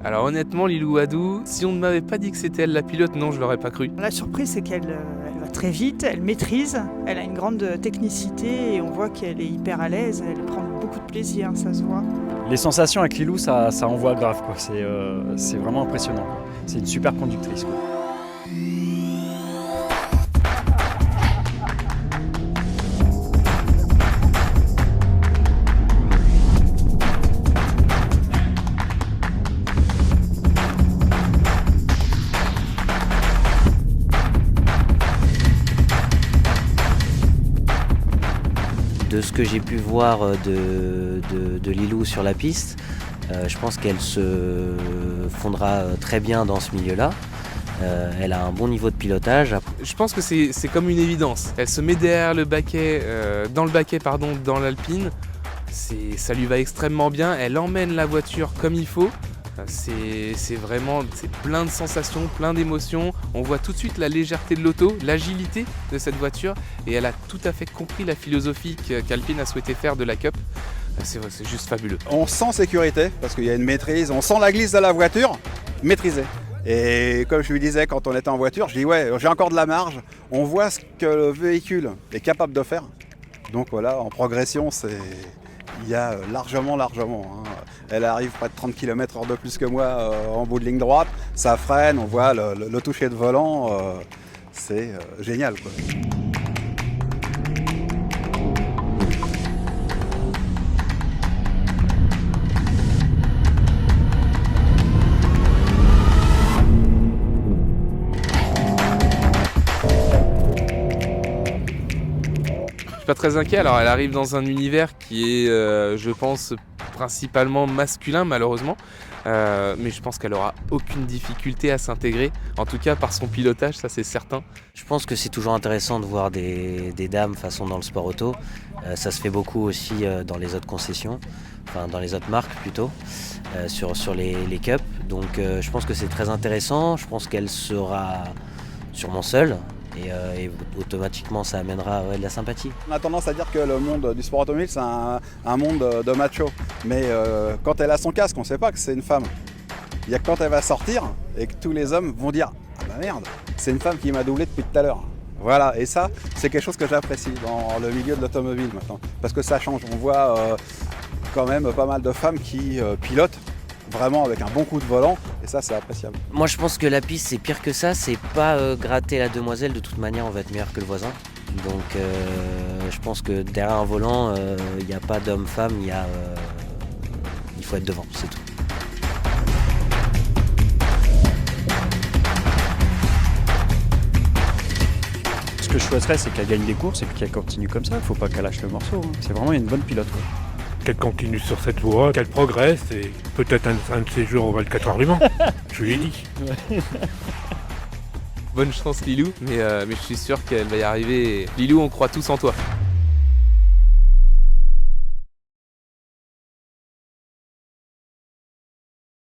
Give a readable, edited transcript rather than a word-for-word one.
Alors honnêtement, Lilou Adou, si on ne m'avait pas dit que c'était elle la pilote, non, je l'aurais pas cru. La surprise, c'est qu'elle elle va très vite, elle maîtrise, elle a une grande technicité et on voit qu'elle est hyper à l'aise, elle prend beaucoup de plaisir, ça se voit. Les sensations avec Lilou, ça envoie grave, quoi. C'est vraiment impressionnant, quoi. C'est une super conductrice, quoi. De ce que j'ai pu voir de Lilou sur la piste, je pense qu'elle se fondra très bien dans ce milieu-là. Elle a un bon niveau de pilotage. Je pense que c'est comme une évidence. Elle se met derrière le baquet, dans l'Alpine. Ça lui va extrêmement bien. Elle emmène la voiture comme il faut. C'est plein de sensations, plein d'émotions. On voit tout de suite la légèreté de l'auto, l'agilité de cette voiture. Et elle a tout à fait compris la philosophie qu'Alpine a souhaité faire de la Cup. C'est juste fabuleux. On sent sécurité parce qu'il y a une maîtrise. On sent la glisse de la voiture maîtrisée. Et comme je lui disais quand on était en voiture, je dis ouais, j'ai encore de la marge. On voit ce que le véhicule est capable de faire. Donc voilà, en progression, il y a largement. Hein. Elle arrive près de 30 km/h de plus que moi en bout de ligne droite. Ça freine, on voit le toucher de volant. C'est génial, quoi. Je suis pas très inquiet. Alors elle arrive dans un univers qui est, je pense, principalement masculin malheureusement. Mais je pense qu'elle aura aucune difficulté à s'intégrer, en tout cas par son pilotage, ça c'est certain. Je pense que c'est toujours intéressant de voir des dames façon dans le sport auto. Ça se fait beaucoup aussi dans les autres concessions, enfin dans les autres marques plutôt, sur les cups. Donc je pense que c'est très intéressant. Je pense qu'elle sera sûrement seule. Et automatiquement ça amènera de la sympathie. On a tendance à dire que le monde du sport automobile c'est un monde de macho. Mais quand elle a son casque, on ne sait pas que c'est une femme. Il y a que quand elle va sortir et que tous les hommes vont dire « Ah bah merde, c'est une femme qui m'a doublé depuis tout à l'heure ». Voilà, et ça, c'est quelque chose que j'apprécie dans le milieu de l'automobile maintenant. Parce que ça change, on voit quand même pas mal de femmes qui pilotent vraiment avec un bon coup de volant, et ça c'est appréciable. Moi je pense que la piste c'est pire que ça, c'est pas gratter la demoiselle, de toute manière on va être meilleur que le voisin. Donc je pense que derrière un volant, il n'y a pas d'homme-femme, il faut être devant, c'est tout. Ce que je souhaiterais, c'est qu'elle gagne des courses et puis qu'elle continue comme ça. Il faut pas qu'elle lâche le morceau, hein. C'est vraiment une bonne pilote, quoi. Qu'elle continue sur cette voie, qu'elle progresse et peut-être un de ces jours on va le 4 heures du Mans. Je lui ai dit. Bonne chance Lilou, mais je suis sûr qu'elle va y arriver. Lilou, on croit tous en toi.